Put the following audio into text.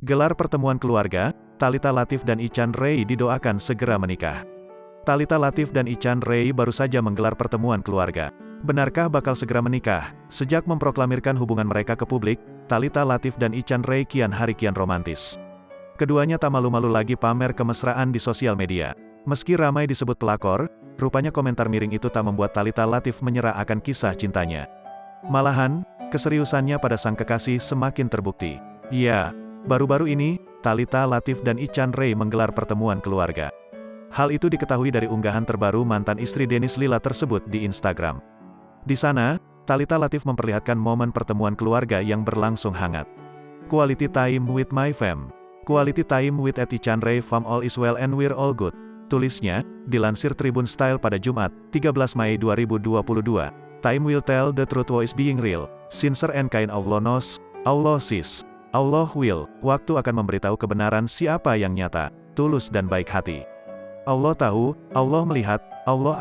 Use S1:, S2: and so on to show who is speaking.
S1: Gelar pertemuan keluarga, Thalita Latief dan Ichan Rey didoakan segera menikah. Thalita Latief dan Ichan Rey baru saja menggelar pertemuan keluarga. Benarkah bakal segera menikah? Sejak memproklamirkan hubungan mereka ke publik, Thalita Latief dan Ichan Rey kian hari kian romantis. Keduanya tak malu-malu lagi pamer kemesraan di sosial media. Meski ramai disebut pelakor, rupanya komentar miring itu tak membuat Thalita Latief menyerah akan kisah cintanya. Malahan, keseriusannya pada sang kekasih semakin terbukti. Ya, baru-baru ini, Thalita Latief dan Ichan Rey menggelar pertemuan keluarga. Hal itu diketahui dari unggahan terbaru mantan istri Dennis Lila tersebut di Instagram. Di sana, Thalita Latief memperlihatkan momen pertemuan keluarga yang berlangsung hangat. Quality time with my fam. Quality time with Ichan Rey fam, all is well and we're all good. Tulisnya, dilansir Tribun Style pada Jumat, 13 Mei 2022. Time will tell the truth, who is being real, sincere and kind. Allah knows, Allah sees, Allah will. Waktu akan memberitahu kebenaran siapa yang nyata, tulus dan baik hati. Allah tahu, Allah melihat, Allah